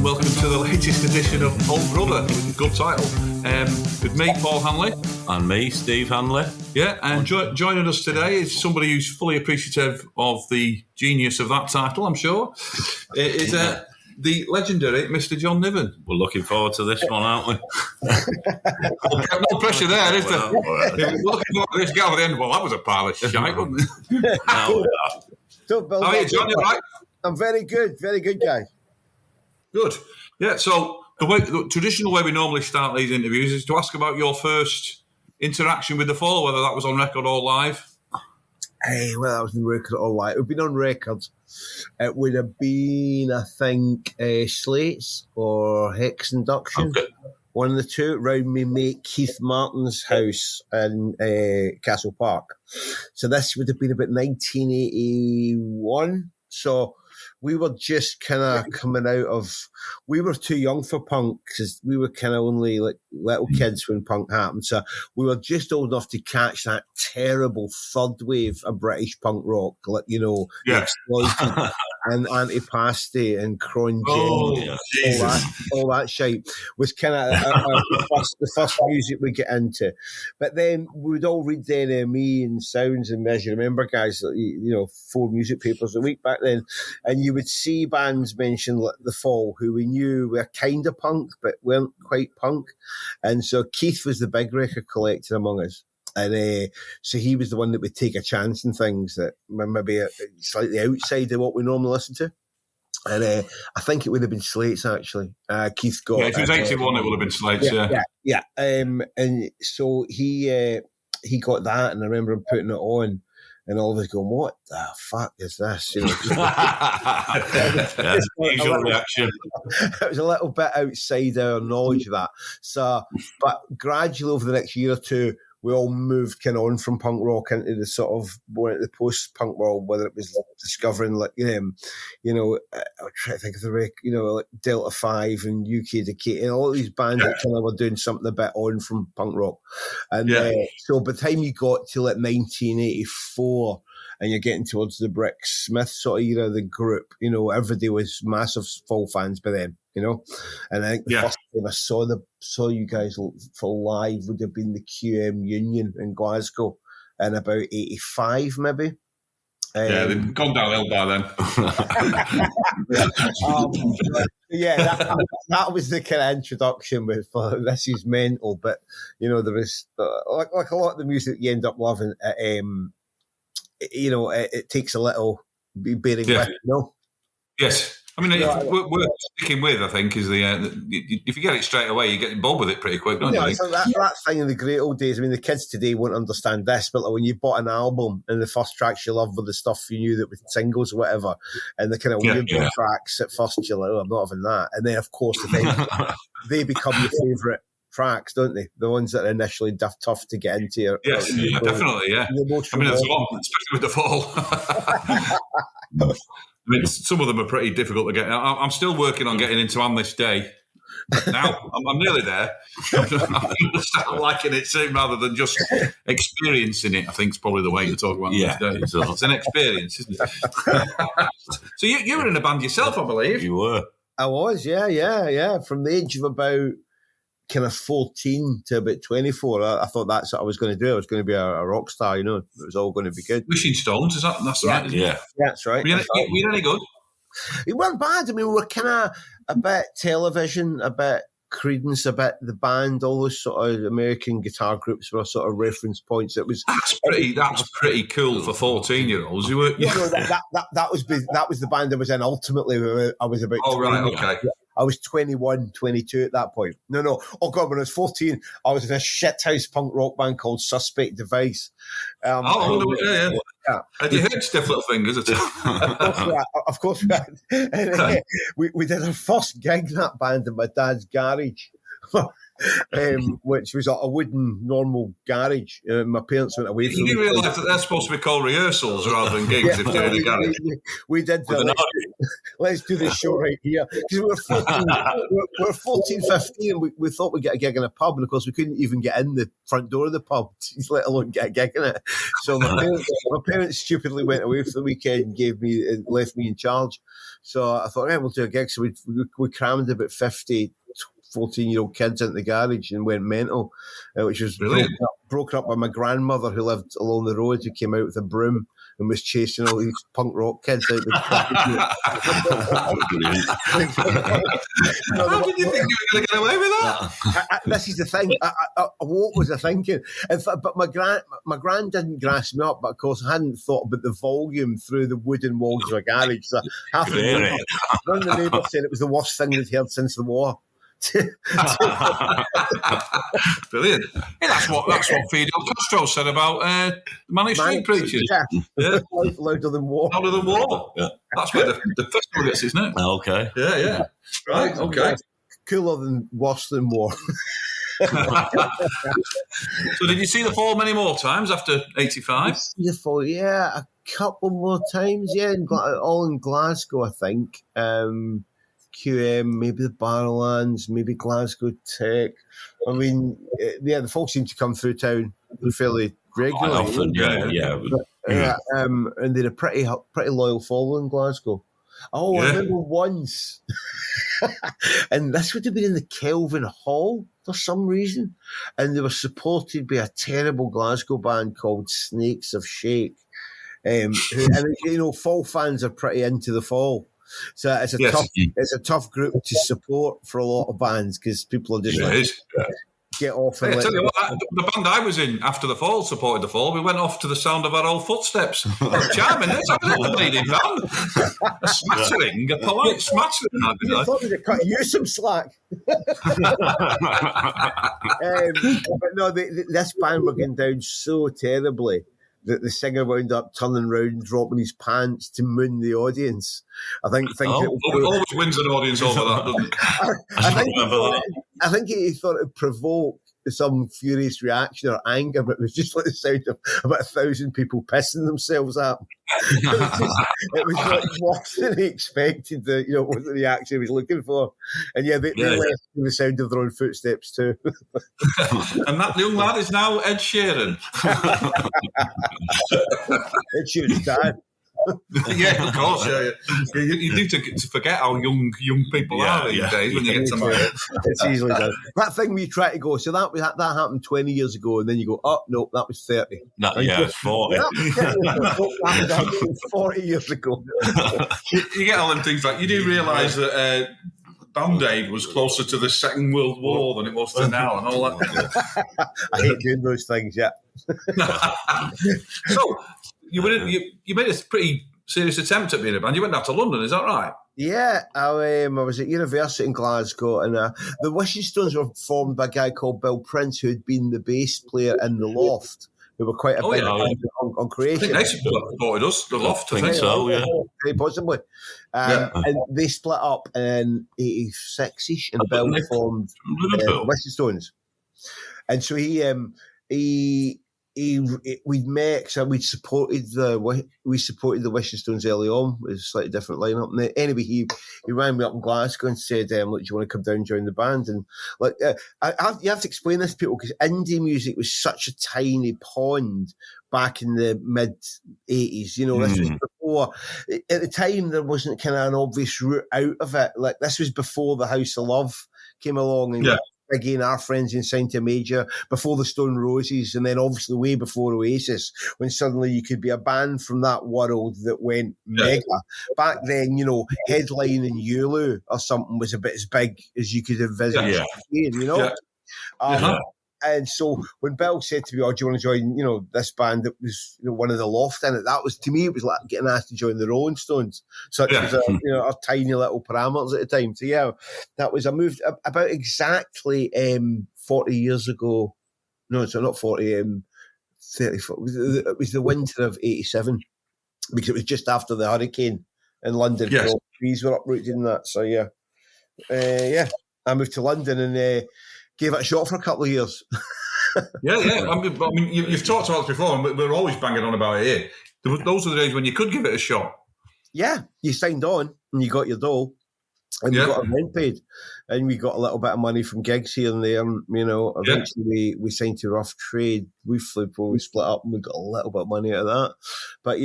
welcome to the latest edition of Old Brother. Good title. With me, Paul Hanley. And me, Steve Hanley. Yeah, and joining us today is somebody who's fully appreciative of the genius of that title, I'm sure. It is the legendary Mr. John Niven. We're looking forward to this one, aren't we? No pressure there, is there? We're looking forward to this guy at the end. Well, that was a pile of shite, wasn't it? No, How are you, John? You all right? I'm very good, guys. Good. Yeah, so the traditional way we normally start these interviews is to ask about your first interaction with the Fall, whether that was on record or live. Hey, well, that was on record all right. It would have been on record. It would have been, I think, Slates or Hex Induction. Okay. One of the two, round my mate Keith Martin's house in Castle Park. So this would have been about 1981. So we were just kind of coming out of, we were too young for punk because we were kind of only like little kids when punk happened. So we were just old enough to catch that terrible third wave of British punk rock, like, you know, Exploited and Antipasti and Cron Gin, all that shit was kind of the first music we get into. But then we would all read the NME and Sounds and Measure. Remember, guys, you know, 4 music papers a week back then, and you would see bands mention like The Fall, who we knew were kind of punk, but weren't quite punk. And so Keith was the big record collector among us. And so he was the one that would take a chance in things that were maybe slightly outside of what we normally listen to. And I think it would have been Slates, actually. Keith got... Yeah, if it was 81, it would have been Slates, yeah. And so he got that, and I remember him putting it on, and all of us going, what the fuck is this? You know, usual reaction. It was a little bit outside our knowledge of that. So, but gradually over the next year or two, we all moved kind of on from punk rock into the sort of more into the post-punk world, whether it was discovering like, I'll try to think of the like Delta 5 and UK Decay and all these bands that kind of were doing something a bit on from punk rock. And so by the time you got to like 1984 and you're getting towards the Brick Smith sort of era of the group, you know, everybody was massive Fall fans by then. You know, and I think the first time I saw you guys for live would have been the QM Union in Glasgow in about 85, maybe. They'd gone downhill by then. That was the kind of introduction with this is mental. But you know, there was like a lot of the music you end up loving. It takes a little bearing with, you know. Yes. I mean, we're sticking with, I think, is if you get it straight away, you get involved with it pretty quick, don't you? So that thing in the great old days, I mean, the kids today won't understand this, but like when you bought an album and the first tracks you loved were the stuff you knew that was singles or whatever, and the kind of weird tracks at first you're like, oh, I'm not having that. And then, of course, they become your favourite tracks, don't they? The ones that are initially tough to get into. Definitely, yeah. I mean, there's a lot, especially with The Fall. I mean, some of them are pretty difficult to get. I'm still working on getting into On This Day. Now, I'm nearly there. I'm going to start liking it soon rather than just experiencing it. I think is probably the way to talk about this day. So it's an experience, isn't it? So you were in a band yourself, I believe. You were. I was, yeah. From the age of about kind of 14 to about 24, I thought that's what I was going to do. I was going to be a rock star, you know. It was all going to be good. Wishing Stones, that's right? Yeah, that's right. Were you any good? It wasn't bad. I mean, we were kind of a bit Television, a bit Creedence, a bit the band, all those sort of American guitar groups were sort of reference points. That's pretty cool for 14-year-olds. That was the band I was in ultimately. I was about 20. Right, okay. I was 21, 22 at that point. No. Oh, God, when I was 14, I was in a shithouse punk rock band called Suspect Device. Yeah. Had you heard Stiff Little Fingers at all? Of course we had. And, we did our first gig, that band, in my dad's garage. which was a wooden normal garage. My parents went away from You it. do realise that they're supposed to be called rehearsals rather than gigs if they're in a garage. We did that. Let's do this show right here. Because we were 14, 15, and we thought we'd get a gig in a pub, and of course we couldn't even get in the front door of the pub, let alone get a gig in it. So my parents stupidly went away for the weekend and left me in charge. So I thought, we'll do a gig. So we crammed about 50 14-year-old kids into the garage and went mental, which was broken up by my grandmother who lived along the road, who came out with a broom and was chasing all these punk rock kids out the How did you think you were going to get away with that? This is the thing. What was I thinking? But my gran didn't grass me up, but of course I hadn't thought about the volume through the wooden walls of a garage. So one of the neighbours said it was the worst thing they'd heard since the war. Brilliant. Hey, that's what Fidel Castro said about Manic Street Preachers. Yeah. Louder than war. Louder than war. Yeah. That's where the festival gets his name. Okay. Yeah. Right. Okay. Cooler than worse than war. So did you see the Fall many more times after 85? The Fall, yeah, a couple more times. Yeah, all in Glasgow, I think. QM, maybe the Barrowlands, maybe Glasgow Tech. I mean, the Fall seem to come through town fairly regularly. Often, yeah. And they're a pretty loyal following in Glasgow. Oh, I remember once, and this would have been in the Kelvin Hall for some reason, and they were supported by a terrible Glasgow band called Snakes of Shake. Fall fans are pretty into the Fall. So it's a tough group to support for a lot of bands because people are just get off. And I tell you what, the band I was in after the Fall supported the Fall. We went off to the sound of our old footsteps. Charming, let's have a bleeding band. A smattering, a polite smattering. I thought they'd cut you some slack. But no, this band were going down so terribly that the singer wound up turning around, dropping his pants to moon the audience. I think always wins an audience over that, doesn't it? I think he thought it would provoke some furious reaction or anger, but it was just like the sound of about 1,000 people pissing themselves out. It was like worse than he expected. What the reaction he was looking for, and they left with the sound of their own footsteps too. And that young lad is now Ed Sheeran. Ed Sheeran's dad. Yeah, of course. Yeah. You do to forget how young people are these days when you get to marry. It's easily done. That thing we try to go. So that happened 20 years ago, and then you go, oh no, that was 30. It's 40. That was 40 years ago. You get all them things like you do realise that. Band-Aid was closer to the Second World War than it was to now, and all that. I hate doing those things. Yeah. So you made a pretty serious attempt at being a band. You went down to London, is that right? Yeah, I was at university in Glasgow, and the Wishing Stones were formed by a guy called Bill Prince, who had been the bass player in the Loft. Who were quite a big band on Creation. I think they supported us, the Loft. I think so, yeah. Very possibly. And they split up in 86-ish, and Bill formed Wishing Stones. And so we'd met, so we supported the Wishing Stones early on with a slightly different lineup. And anyway, he rang me up in Glasgow and said, "Look, do you want to come down and join the band?" And you have to explain this to people because indie music was such a tiny pond back in the mid '80s. This was before. At the time, there wasn't kind of an obvious route out of it. Like this was before the House of Love came along and. Again, our friends in Saint Major, before the Stone Roses, and then obviously way before Oasis, when suddenly you could be a band from that world that went mega. Back then, headline in Yulu or something was a bit as big as you could envisage. And so when Bill said to me, "Oh, do you want to join, this band that was one of the Loft in it?" That was, to me, it was like getting asked to join the Rolling Stones, such as our tiny little parameters at the time. So that was, I moved about exactly 40 years ago. No, so not 40, 34. It was the winter of 87 because it was just after the hurricane in London. Trees were uprooted and that. So I moved to London and gave it a shot for a couple of years. Yeah. I mean, you've talked about this before, and we're always banging on about it here. Those are the days when you could give it a shot. Yeah, you signed on and you got your dough, and you got a rent paid, and we got a little bit of money from gigs here and there. And, eventually we signed to Rough Trade. We split up, and we got a little bit of money out of that. But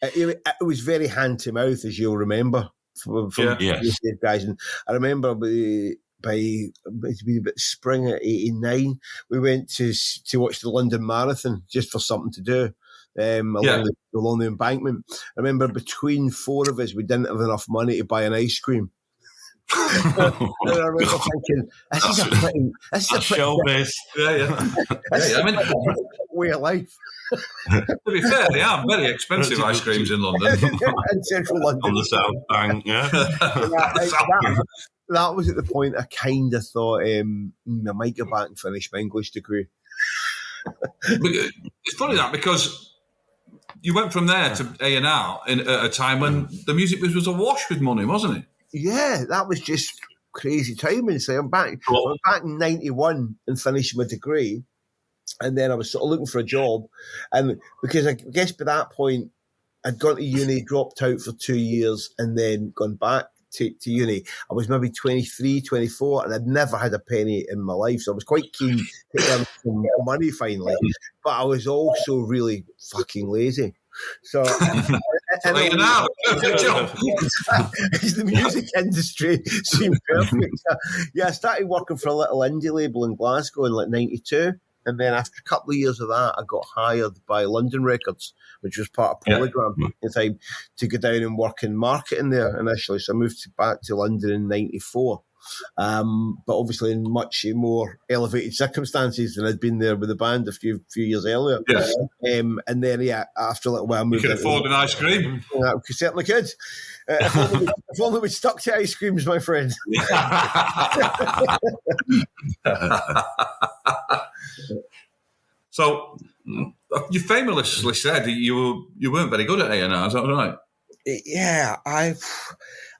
it was very hand to mouth, as you'll remember from these guys. And I remember by spring of '89, we went to watch the London Marathon just for something to do. Along the embankment. I remember between four of us, we didn't have enough money to buy an ice cream. And I remember thinking, this is a pretty showbiz. I mean, way of life. To be fair, they are very expensive ice creams in London. In central London. On the South Bank, that was at the point I kind of thought I might go back and finish my English degree. It's funny that, because you went from there to A&R at a time when the music business was awash with money, wasn't it? Yeah, that was just crazy timing. So I'm back in 91 and finishing my degree, and then I was sort of looking for a job, and because I guess by that point I'd gone to uni, dropped out for 2 years, and then gone back to uni. I was maybe 23, 24, and I'd never had a penny in my life, so I was quite keen to earn some money finally, but I was also really fucking lazy. So the music industry seemed perfect. I started working for a little indie label in Glasgow in like 92. And then after a couple of years of that, I got hired by London Records, which was part of Polygram at the time, to go down and work in marketing there initially. So I moved back to London in 94. But obviously in much more elevated circumstances than I'd been there with the band a few years earlier. Yes. And then, after a little while, I moved. You could afford an ice cream. We certainly could. If only we'd stuck to ice creams, my friend. So you famously said you weren't very good at A&R, is that right? Yeah, I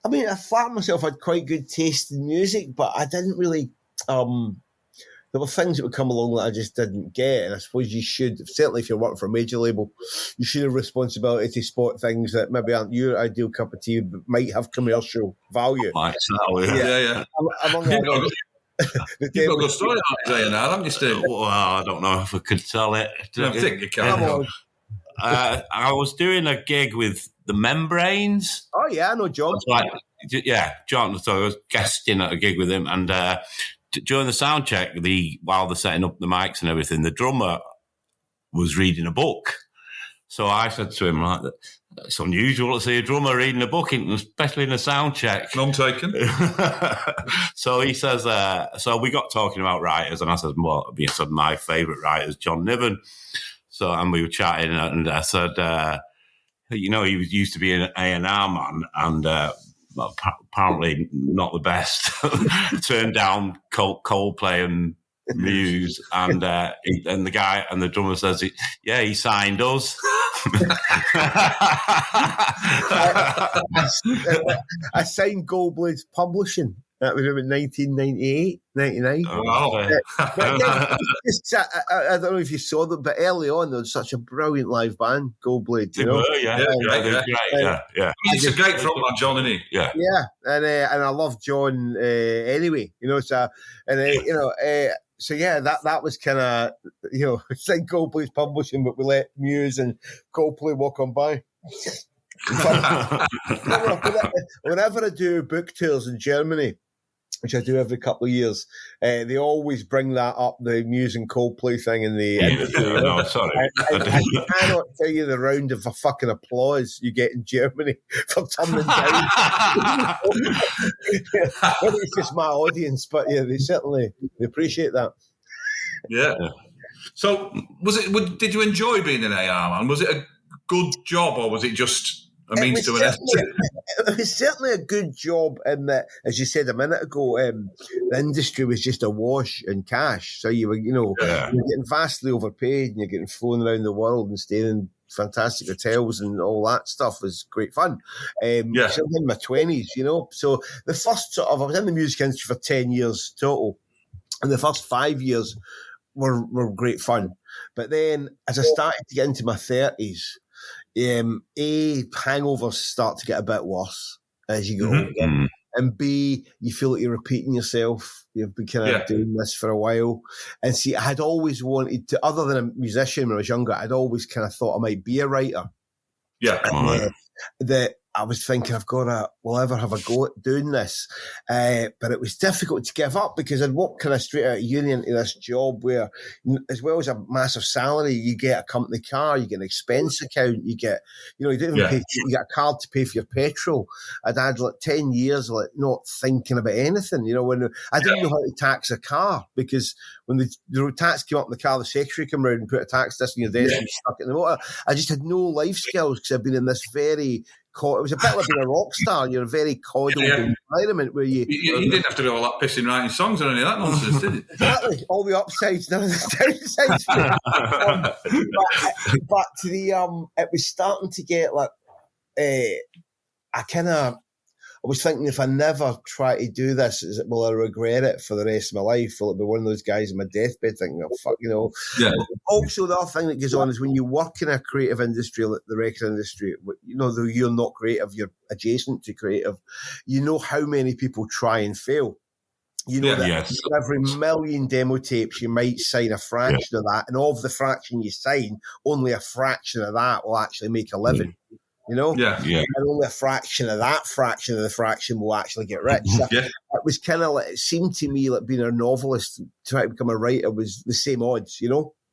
mean, I flattered myself I had quite good taste in music, but I didn't really. There were things that would come along that I just didn't get, and I suppose you should, certainly if you're working for a major label, you should have responsibility to spot things that maybe aren't your ideal cup of tea, but might have commercial value. Yeah. Among others. You've got a good story about A&R, haven't you, Steve? Well, I don't know if I could tell it. I think you can. I was doing a gig with the Membranes. Oh, yeah, I know John. John. So I was guesting at a gig with him, and during the sound check, while they're setting up the mics and everything, the drummer was reading a book. So I said to him, like, it's unusual to see a drummer reading a book, especially in a sound check. None taken. So he says, so we got talking about writers, and I said, well, my favourite writer is John Niven. So, and we were chatting, and I said, he used to be an A&R man, and apparently not the best. Turned down Coldplay and Muse, and the guy and the drummer says, he signed us. I signed Goldblade's Publishing. That was about 1998, 99. Oh, wow. I don't know if you saw them, but early on, there was such a brilliant live band, Goldblade. They were, great. He's a great frontman, John, isn't he? Yeah. Yeah, and I love John anyway, so that was kind of, it's like Goldblade's Publishing, but we let Muse and Coldplay walk on by. Whenever I do book tours in Germany, which I do every couple of years, they always bring that up, the Muse and Coldplay thing in the interview. No, sorry. I cannot tell you the round of fucking applause you get in Germany for turning down. Maybe it's just my audience, but yeah, they appreciate that. Yeah. So, did you enjoy being an AR man? Was it a good job, or was it just a means to an end? It was certainly a good job in that, as you said a minute ago, the industry was just awash in cash. So you were, you're getting vastly overpaid, and you're getting flown around the world and staying in fantastic hotels, and all that stuff was great fun. So I was in my 20s, So the first I was in the music industry for 10 years total. And the first 5 years were great fun. But then as I started to get into my 30s, hangovers start to get a bit worse as you get older. And B, you feel like you're repeating yourself. You've been kind of doing this for a while. And see, I had always wanted to, other than a musician when I was younger, I'd always kind of thought I might be a writer. Yeah. And, that I was thinking will I ever have a go at doing this? But it was difficult to give up because I'd walked kind of straight out of uni into this job where, as well as a massive salary, you get a company car, you get an expense account, you get, you don't even pay, you get a card to pay for your petrol. I'd had 10 years not thinking about anything, when I didn't know how to tax a car because when the tax came up in the car, the secretary came round and put a tax disc on your desk and stuck it in the motor. I just had no life skills because I've been in this very, it was a bit like being a rock star. You're a very coddled environment where you didn't have to do all that pissing writing songs or any of that nonsense, did you? Exactly. All the upsides, none of the downsides. But to the it was starting to get I was thinking if I never try to do this, will I regret it for the rest of my life? Will it be one of those guys in my deathbed thinking, oh, fuck, Yeah. Also, the other thing that goes on is when you work in a creative industry like the record industry, though you're not creative, you're adjacent to creative, you know how many people try and fail. That every million demo tapes, you might sign a fraction of that. And of the fraction you sign, only a fraction of that will actually make a living. And only a fraction of that fraction of the fraction will actually get rich. So it was kind of it seemed to me like being a novelist, trying to become a writer was the same odds,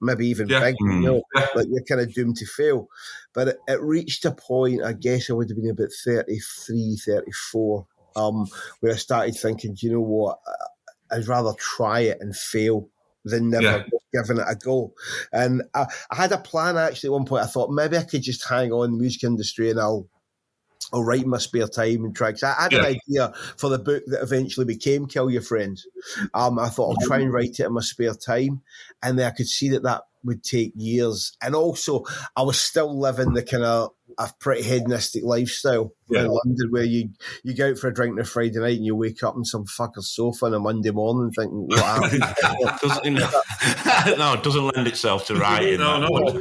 maybe even big, like you're kind of doomed to fail. But it reached a point, I guess I would have been about 33, 34, where I started thinking, you know what, I'd rather try it and fail than never giving it a go. And I had a plan actually at one point. I thought maybe I could just hang on in the music industry and I'll write in my spare time and try. Cause I had an idea for the book that eventually became Kill Your Friends. I thought I'll try and write it in my spare time. And then I could see that would take years. And also I was still living the kind of a pretty hedonistic lifestyle in London where you go out for a drink on a Friday night and you wake up on some fucker's sofa on a Monday morning thinking, what happened? No, it doesn't lend itself to writing. Well,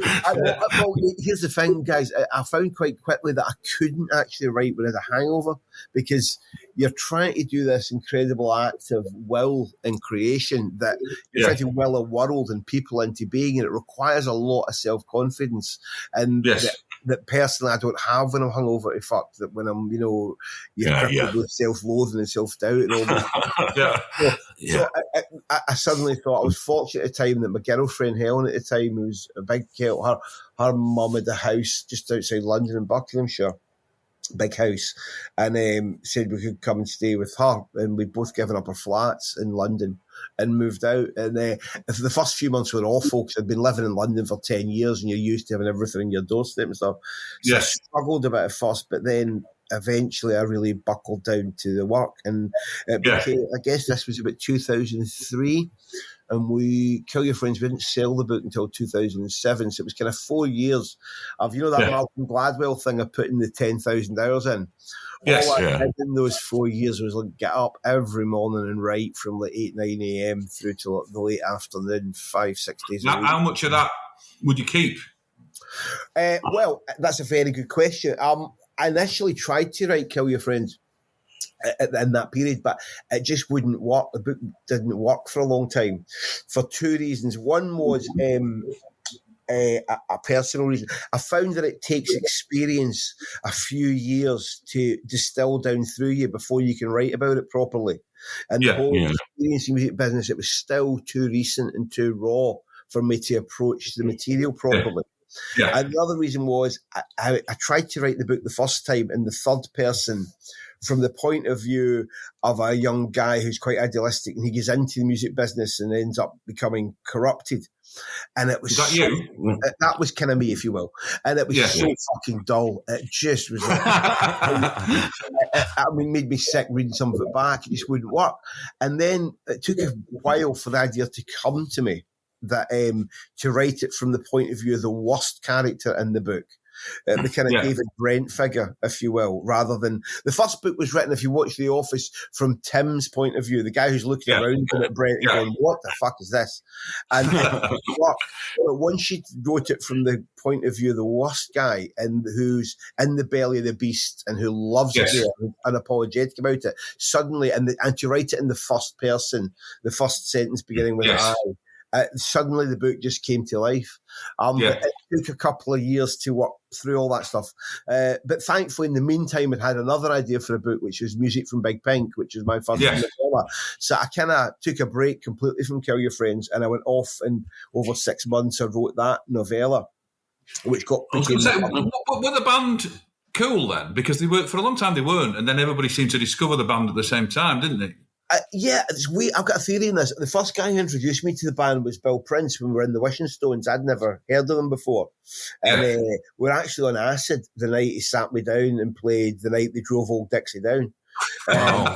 here's the thing, guys. I found quite quickly that I couldn't actually write when I had a hangover because you're trying to do this incredible act of will and creation that you're trying to will a world and people into being, and it requires a lot of self-confidence. And that personally I don't have when I'm hungover. In fact, that when I'm, you're crippled with self-loathing and self-doubt and all that. So I suddenly thought I was fortunate at the time that my girlfriend Helen at the time, who was a big Celt, her mum had a house just outside London in Buckinghamshire, big house, and said we could come and stay with her, and we'd both given up our flats in London and moved out. And the first few months were awful because I'd been living in London for 10 years and you're used to having everything on your doorstep and stuff. So I struggled a bit at first, but then eventually I really buckled down to the work, and it became, I guess this was about 2003, and Kill Your Friends, we didn't sell the book until 2007, so it was kind of 4 years of, that Malcolm Gladwell thing of putting the 10,000 hours in. All I did in those 4 years was get up every morning and write from 8, 9 a.m. through to the late afternoon, 5, 6 days a week. How much of that would you keep? Well, that's a very good question. I initially tried to write Kill Your Friends in that period, but it just wouldn't work. The book didn't work for a long time for two reasons. One was a personal reason. I found that it takes experience a few years to distill down through you before you can write about it properly. And the whole experience in music business, it was still too recent and too raw for me to approach the material properly. And the other reason was I tried to write the book the first time in the third person from the point of view of a young guy who's quite idealistic, and he gets into the music business and ends up becoming corrupted. And it was that was kind of me, if you will. And it was fucking dull. It just was made me sick reading some of it back. It just wouldn't work. And then it took a while for the idea to come to me that to write it from the point of view of the worst character in the book, the kind of David Brent figure, if you will, rather than the first book was written, if you watch The Office, from Tim's point of view, the guy who's looking around at Brent and going, what the fuck is this? And but once she wrote it from the point of view of the worst guy and who's in the belly of the beast and who loves it and unapologetic about it, suddenly, and to write it in the first person, the first sentence beginning with I, suddenly the book just came to life. It took a couple of years to work through all that stuff. But thankfully, in the meantime, I had another idea for a book, which was Music from Big Pink, which was my first novella. So I kind of took a break completely from Kill Your Friends, and I went off, and over 6 months I wrote that novella, which got... Were the band cool then? Because they were, for a long time they weren't, and then everybody seemed to discover the band at the same time, didn't they? It's weird. I've got a theory in this. The first guy who introduced me to the band was Bill Prince when we were in the Wishing Stones. I'd never heard of them before. And we're actually on acid the night he sat me down and played The Night They Drove Old Dixie Down. And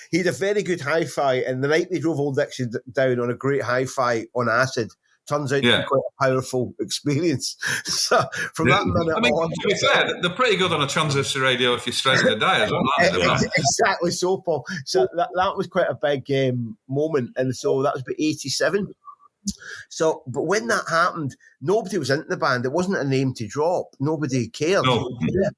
he had a very good hi-fi, and The Night They Drove Old Dixie Down on a great hi-fi on acid turns out to be quite a powerful experience. So from that minute on... To be fair, they're pretty good on a transistor radio if you're straight in the diet. Exactly so, Paul. So that was quite a big moment, and so that was about 87. So, but when that happened, nobody was into the band. It wasn't a name to drop. Nobody cared. No.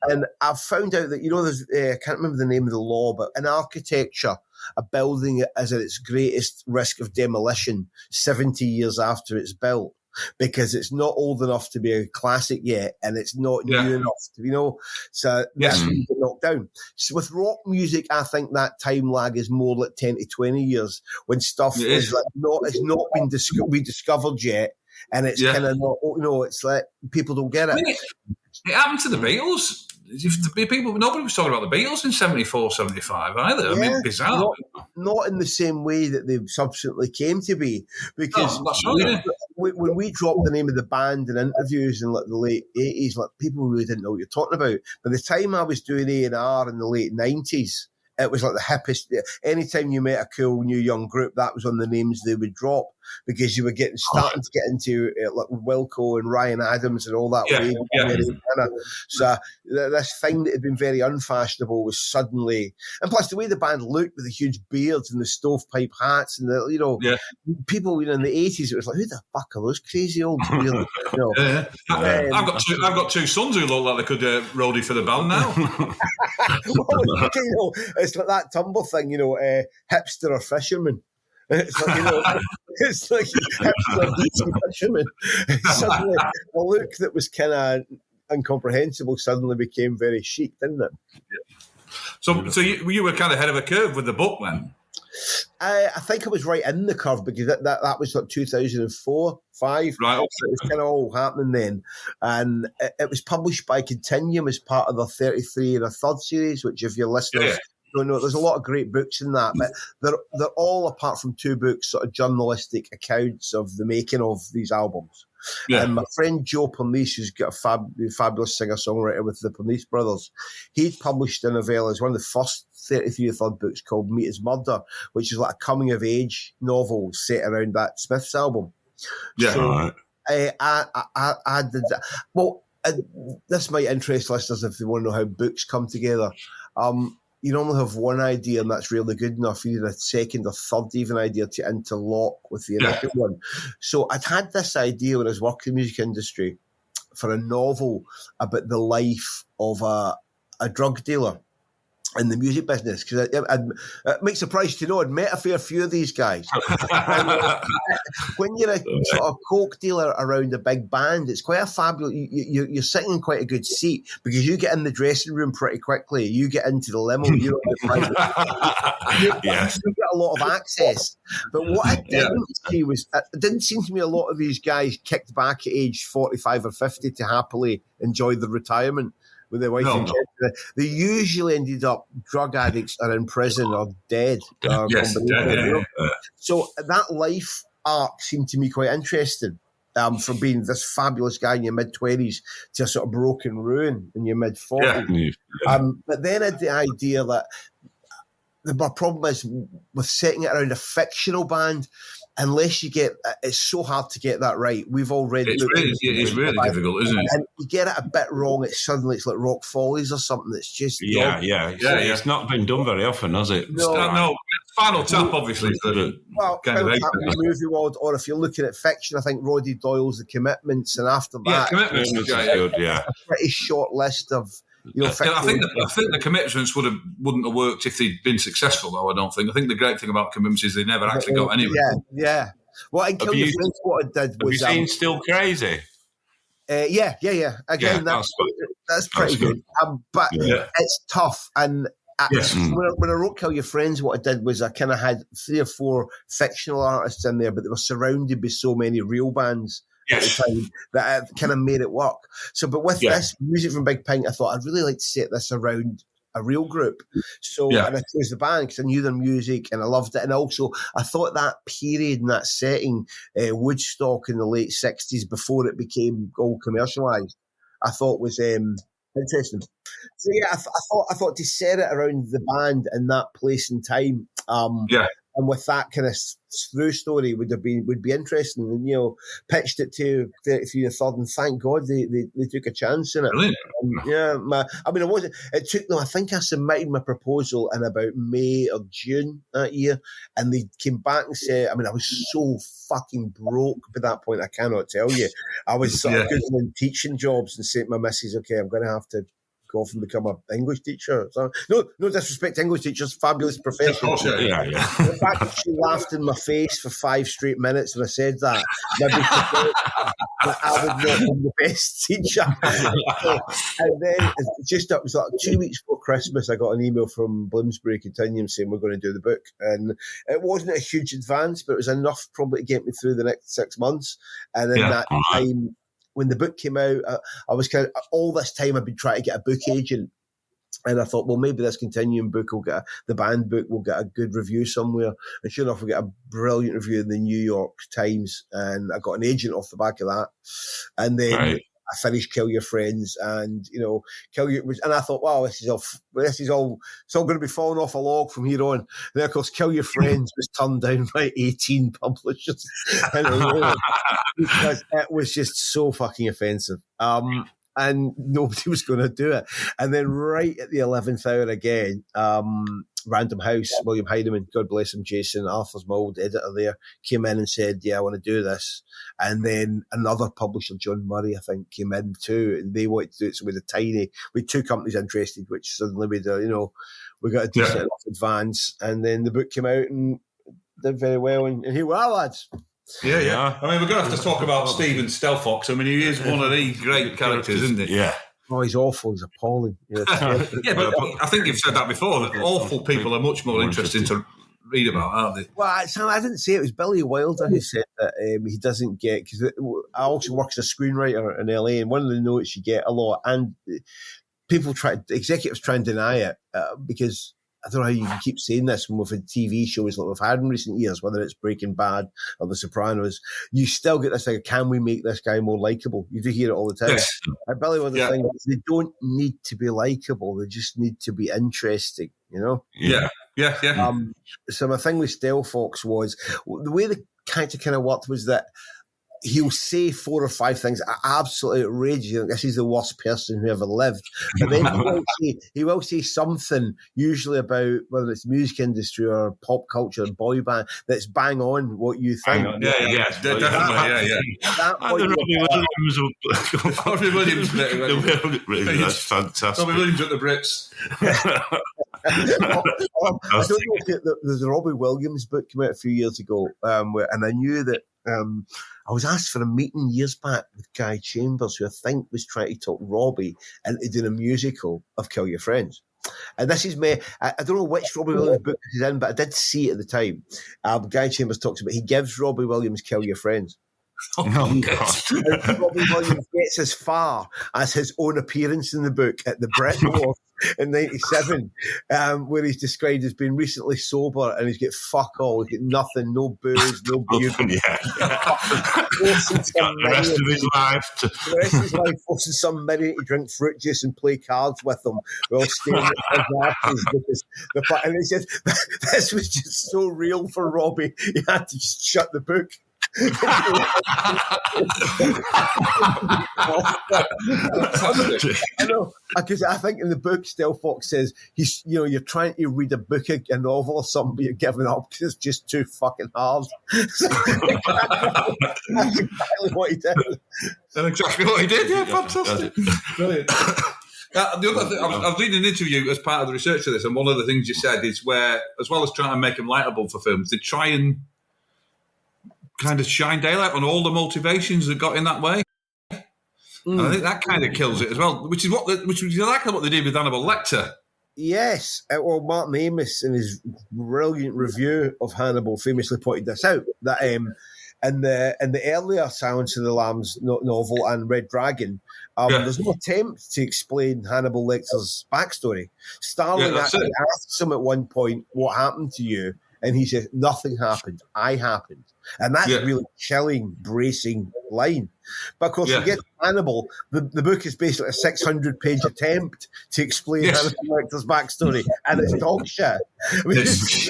And I found out that, there's, I can't remember the name of the law, but in architecture, a building is at its greatest risk of demolition 70 years after it's built, because it's not old enough to be a classic yet, and it's not new enough to, so that's when you get knocked down. So with rock music, I think that time lag is more like 10 to 20 years, when stuff is like it's not been rediscovered yet, and it's kind of not, it's like people don't get it. It happened to the Beatles. Nobody was talking about the Beatles in 74, 75 either. I mean, bizarre. Not in the same way that they subsequently came to be, because when we dropped the name of the band in interviews in like the late 80s, like people really didn't know what you're talking about. By the time I was doing A&R in the late 90s, it was like the hippest. Anytime you met a cool new young group, that was one of the names they would drop, because you were starting to get into like Wilco and Ryan Adams and all that. So this thing that had been very unfashionable was suddenly, and plus the way the band looked with the huge beards and the stovepipe hats and the people in the 80s, it was like, who the fuck are those crazy old beards? I've got two sons who look like they could roadie for the band now. It's like that Tumble thing, hipster or fisherman. It's like, it's like hipster fisherman. Suddenly, the look that was kind of incomprehensible suddenly became very chic, didn't it? So you were kind of ahead of a curve with the book then? I think I was right in the curve, because that was like 2004, 5. Right. Okay. So it was kind of all happening then. And it was published by Continuum as part of the 33 and a third series, which if your listeners don't know, there's a lot of great books in that, but they're all, apart from 2 books, sort of journalistic accounts of the making of these albums. Yeah. And my friend Joe Pernice, who's got a fabulous singer-songwriter with the Pernice Brothers, he'd published a novella as one of the first 33 third books called Meat is Murder, which is like a coming-of-age novel set around that Smiths album. Yeah. So I did that. Well, this might interest listeners if they want to know how books come together. You normally have one idea, and that's really good enough. You need a second or third even idea to interlock with the initial one. So I'd had this idea when I was working in the music industry for a novel about the life of a drug dealer in the music business, because it makes a price to know I'd met a fair few of these guys. When you're a sort of coke dealer around a big band, it's quite a fabulous. You're sitting in quite a good seat, because you get in the dressing room pretty quickly. You get into the limo. You get a lot of access. But what I didn't see was, it didn't seem to me a lot of these guys kicked back at age 45 or 50 to happily enjoy their retirement with their wife and kids. They usually ended up drug addicts or in prison or dead. So that life arc seemed to me quite interesting, from being this fabulous guy in your mid-20s to a sort of broken ruin in your mid-40s. But then I had the idea that my problem is with setting it around a fictional band, unless you get, it's so hard to get that right. We've already. It's really difficult, isn't it? And you get it a bit wrong, it's like Rock Follies or something that's just. Yeah. It's not been done very often, has it? No. Spinal Tap, obviously. Well, Spinal Tap in the movie world, or if you're looking at fiction, I think Roddy Doyle's The Commitments, and after that, Commitments is good. Yeah, a pretty short list of. I think the Commitments wouldn't have worked if they'd been successful, though. I don't think. I think the great thing about Commitments is they never actually got anywhere. Yeah. Well, in Kill Your Friends, what it did was. Have you seen Still Crazy? Yeah. Again, that's pretty good. But it's tough. And when I wrote Kill Your Friends, what I did was I kind of had 3 or 4 fictional artists in there, but they were surrounded by so many real bands. At the time, that kind of made it work. So, but with this music from Big Pink, I thought I'd really like to set this around a real group. So, and I chose the band because I knew their music and I loved it. And also, I thought that period and that setting, Woodstock in the late 60s, before it became all commercialised, I thought was interesting. So, I thought to set it around the band in that place and time. And with that kind of through story would be interesting, and pitched it to 33 and Third, and thank God they took a chance in it. Brilliant. It took them. I think I submitted my proposal in about May or June that year, and they came back and said, I was so fucking broke by that point. I cannot tell you. I was sort of googling teaching jobs and saying to my missus, okay, I'm going to have to go off and become an English teacher. So, no disrespect to English teachers, fabulous profession. The fact that she laughed in my face for 5 straight minutes when I said that, maybe that I would not be the best teacher. And then it was like 2 weeks before Christmas, I got an email from Bloomsbury Continuum saying we're going to do the book. And it wasn't a huge advance, but it was enough probably to get me through the next 6 months. And then that time, when the book came out, I was kind of, all this time I've been trying to get a book agent. And I thought, well, maybe this Continuum book the band book will get a good review somewhere. And sure enough, we got a brilliant review in the New York Times. And I got an agent off the back of that. And then I finished Kill Your Friends, and and I thought, wow, this is all it's all going to be falling off a log from here on. And then, of course, Kill Your Friends was turned down by 18 publishers, because it was just so fucking offensive. And nobody was going to do it. And then right at the 11th hour again, Random House, William Heinemann, God bless him, Jason, Arthur's my old editor there, came in and said, I want to do this. And then another publisher, John Murray, I think, came in too, and they wanted to do it. So we had 2 companies interested, which suddenly we got a decent enough advance. And then the book came out and did very well. And here we are, lads. Yeah. We're going to have to talk about Steven Stelfox. He is one of these great characters, isn't he? Yeah. Oh, he's awful. He's appalling. But I think you've said that before. That awful people are much more interesting to read about, aren't they? Well, I didn't say it. It was Billy Wilder who said that he doesn't get, because I also work as a screenwriter in LA, and one of the notes you get a lot, and executives try and deny it because I don't know how you can keep saying this when we've had TV shows like we've had in recent years, whether it's Breaking Bad or The Sopranos, you still get this thing, can we make this guy more likeable? You do hear it all the time. Yes. Billy Wilder's thing is they don't need to be likeable, they just need to be interesting, Yeah. So my thing with Stelfox was, the way the character kind of worked was that he'll say 4 or 5 things absolutely outrageous. This is the worst person who ever lived. But then he will say something, usually about whether it's music industry or pop culture and boy band, that's bang on what you think. Definitely. Robbie Williams. That's fantastic. Robbie Williams at the Brits. I don't know. There's a Robbie Williams book came out a few years ago, and I knew that. I was asked for a meeting years back with Guy Chambers, who I think was trying to talk Robbie into doing a musical of Kill Your Friends. And this is me. I don't know which Robbie Williams book he's in, but I did see it at the time. Guy Chambers talks about, he gives Robbie Williams Kill Your Friends. Oh, God. Robbie Williams gets as far as his own appearance in the book at the Brit Awards. in 97, where he's described as being recently sober and he's got fuck all, he's got nothing, no booze, no beer. The rest of his life. The rest of his life forcing some minute to drink fruit juice and play cards with them while staring at his asses because and it's just, this was just so real for Robbie, he had to just shut the book. I know, because I think in the book, Stelfox says you're trying to read a book, a novel or something, but you're giving up because it's just too fucking hard. That's exactly what he did. That's exactly what he did. Yeah, fantastic, brilliant. The other thing, I was reading an interview as part of the research of this, and one of the things you said is where, as well as trying to make them lightable for films, they try and kind of shine daylight on all the motivations that got in that way. And I think that kind of kills it as well, which is exactly what they did with Hannibal Lecter. Yes, well, Martin Amis, in his brilliant review of Hannibal, famously pointed this out, that in the earlier Silence of the Lambs novel and Red Dragon, there's no attempt to explain Hannibal Lecter's backstory. Starling actually asks him at one point, what happened to you? And he says, nothing happened. I happened. And that's a really chilling, bracing line. But of course, you get Hannibal, the book is basically a 600-page attempt to explain Hannibal Lecter's backstory, and it's dog shit. I mean, it's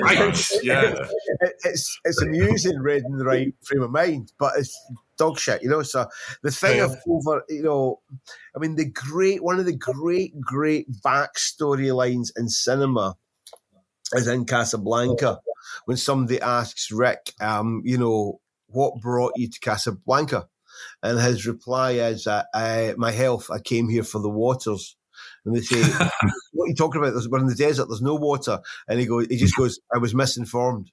amusing read in the right frame of mind, but it's dog shit, So the thing of over, I mean, one of the great backstory lines in cinema is in Casablanca, when somebody asks Rick, what brought you to Casablanca? And his reply is, my health, I came here for the waters. And they say, what are you talking about? We're in the desert, there's no water. And he just goes, I was misinformed.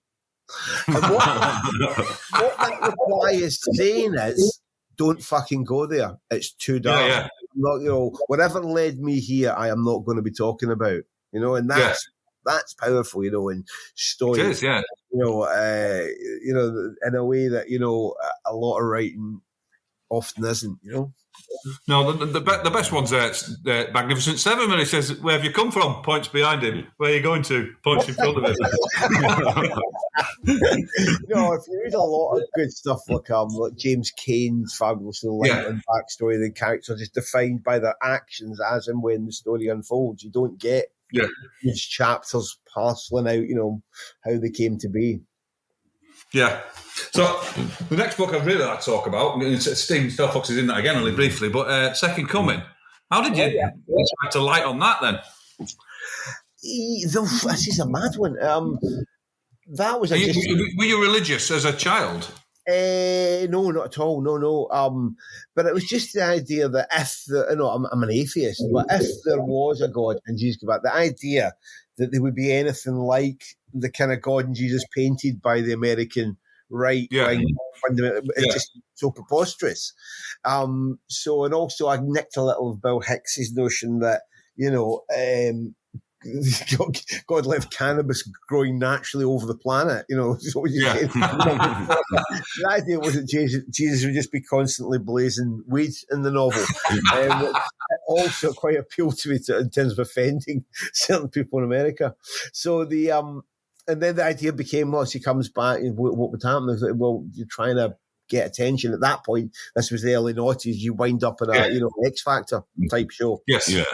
And what that reply is saying is, don't fucking go there. It's too dark. Yeah. Not, whatever led me here, I am not going to be talking about. And that's powerful, in story. It is, yeah. In a way that a lot of writing often isn't. No, the best one's the Magnificent Seven when he says, "Where have you come from?" Points behind him. Where are you going to? Points in front of him. If you read a lot of good stuff like James Cain's fabulously Lincoln backstory, the characters are just defined by their actions as and when the story unfolds. You don't get huge chapters parceling out, how they came to be. Yeah. So the next book I'd really like to talk about, and Steven Stelfox is in that again, only briefly, but Second Coming. How did you try to light on that then? This is a mad one. That was were you religious as a child? No, not at all. No. But it was just the idea that I'm an atheist, but if there was a God and Jesus came back, the idea that there would be anything like the kind of God and Jesus painted by the American right wing fundamental, it's just so preposterous. And also I nicked a little of Bill Hicks's notion that, God left cannabis growing naturally over the planet, So the idea was that Jesus would just be constantly blazing weed in the novel. It also quite appealed to me in terms of offending certain people in America. So and then the idea became, once he comes back, what would happen? Is that, well, you're trying to get attention. At that point, this was the early noughties. You wind up in a X Factor type show. Yes, yeah.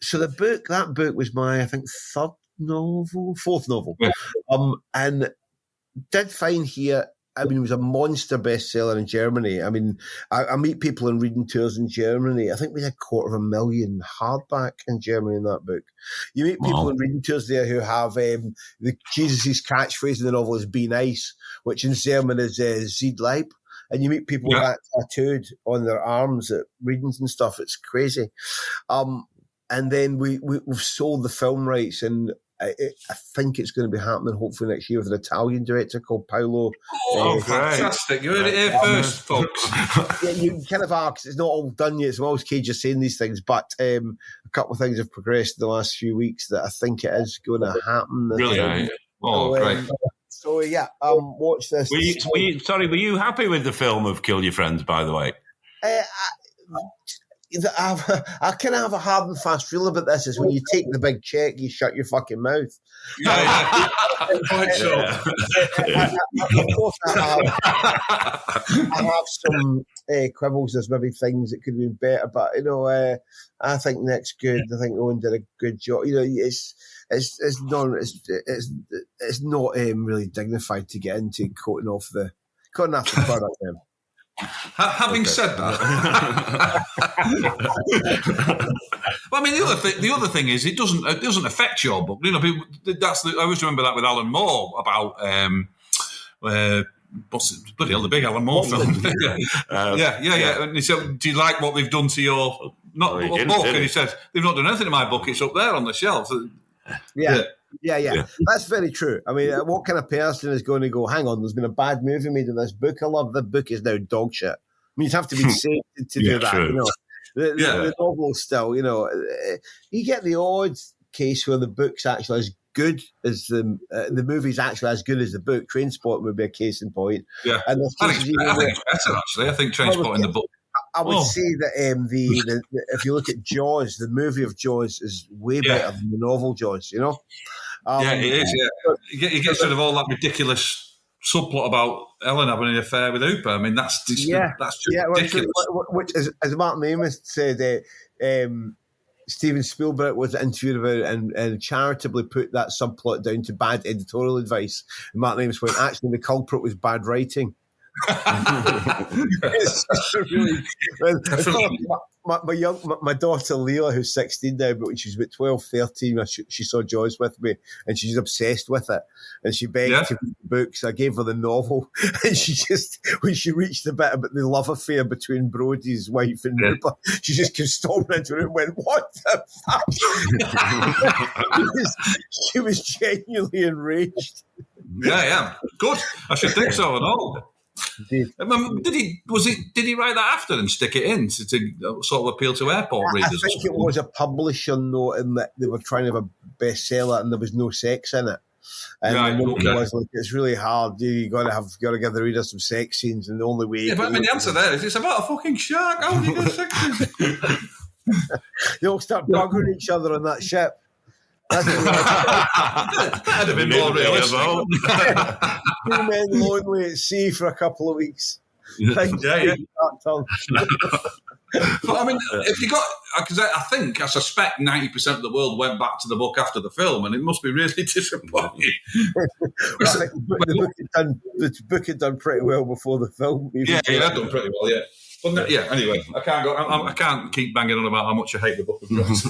So that book was my, I think, fourth novel. Yeah. And did find here, I mean, it was a monster bestseller in Germany. I mean, I meet people in reading tours in Germany. I think we had 250,000 hardback in Germany in that book. You meet people in reading tours there who have Jesus' catchphrase in the novel is "Be nice," which in German is "Seid lieb." And you meet people with that tattooed on their arms at readings and stuff. It's crazy. And then we've sold the film rights, and I think it's going to be happening hopefully next year with an Italian director called Paolo. Oh, fantastic. You heard it here first, folks. Yeah, you kind of are, because it's not all done yet. So I'm always caged just saying these things, but a couple of things have progressed in the last few weeks that I think it is going to happen. Really? Great. So, watch this. Were you happy with the film of Kill Your Friends, by the way? I kind of have a hard and fast rule about this. Is when you take the big check, you shut your fucking mouth. Yeah. Quite so. Of course, I have some quibbles. There's maybe things that could have been better, but I think Nick's good. I think Owen did a good job. It's not really dignified to get into quoting off the product. Then. Having said that, well, I mean, the other thing is it doesn't affect your book. I always remember that with Alan Moore about the big Alan Moore film. Yeah. And he said, "Do you like what they've done to your book?" And he said, "They've not done anything to my book. It's up there on the shelf." Yeah. That's very true. I mean, what kind of person is going to go, hang on, there's been a bad movie made in this book. I love the book is now dog shit. I mean, you'd have to be safe to do that. True. The novel still, you get the odd case where the book's actually as good as the movie's actually as good as the book. Trainspotting would be a case in point. Yeah. I think it's better, actually. I think Trainspotting the book. I would say that if you look at Jaws, the movie of Jaws is way better than the novel Jaws, it is, yeah. You get sort of all that ridiculous subplot about Ellen having an affair with Hooper. I mean, that's just ridiculous. Which, as Martin Amis said, Steven Spielberg was interviewed about it and charitably put that subplot down to bad editorial advice. And Martin Amis went, actually, the culprit was bad writing. My daughter Leila, who's 16 now, but when she was about 12, 13, she saw Jaws with me and she's obsessed with it. And she begged to read the book, so I gave her the novel. And she just, when she reached the bit about the love affair between Brody's wife and Rupert, she just came storming into it and went, "What the fuck?" She was genuinely enraged. Yeah. Good. I should think so and all. Did he write that after and stick it in to sort of appeal to airport readers? I think it was a publisher note in that they were trying to have a bestseller and there was no sex in it. And it was like, it's really hard. You got to give the reader some sex scenes, and the only way. Yeah, but I mean, the answer there is it's about a fucking shark. How do you get sex scenes? They all start bugging each other on that ship. That'd have been more realistic. 2 men lonely at sea for a couple of weeks. Yeah. But I mean, if you got, because I suspect 90% of the world went back to the book after the film, and it must be really disappointing. I think the book had done pretty well before the film. Yeah, it had done pretty well. Yeah. But anyway, I can't go. I can't keep banging on about how much I hate the Book of Jaws.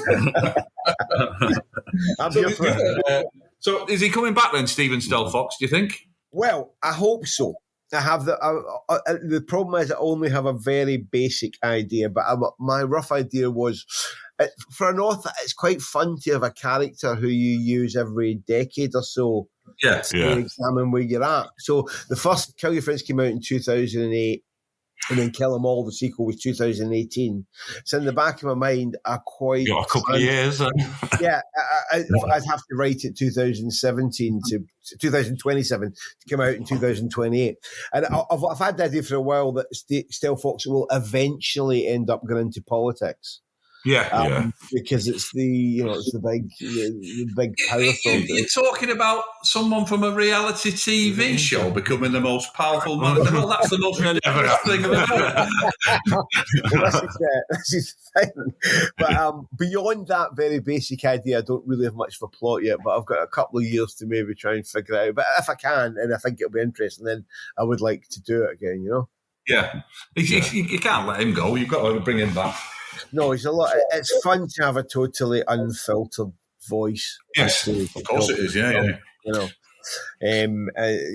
So is he coming back then, Steven Stelfox? Do you think? Well, I hope so. I have the problem is I only have a very basic idea, but my rough idea was for an author, it's quite fun to have a character who you use every decade or so. To examine where you're at. So the first Kill Your Friends came out in 2008. And then Kill 'Em All, the sequel, was 2018. So in the back of my mind, I quite... Got a couple of years. Yeah, I'd have to write it 2017 to 2027 to come out in 2028. And I've had the idea for a while that Stelfox will eventually end up going into politics. Because it's the big power film. You're talking about someone from a reality TV show becoming the most powerful man in the world. That's the most ridiculous thing I've ever. That's his thing. But beyond that very basic idea, I don't really have much of a plot yet. But I've got a couple of years to maybe try and figure it out. But if I can, and I think it'll be interesting, then I would like to do it again. Yeah, you can't let him go. You've got to bring him back. No, it's fun to have a totally unfiltered voice. Yes, of course it is. Yeah.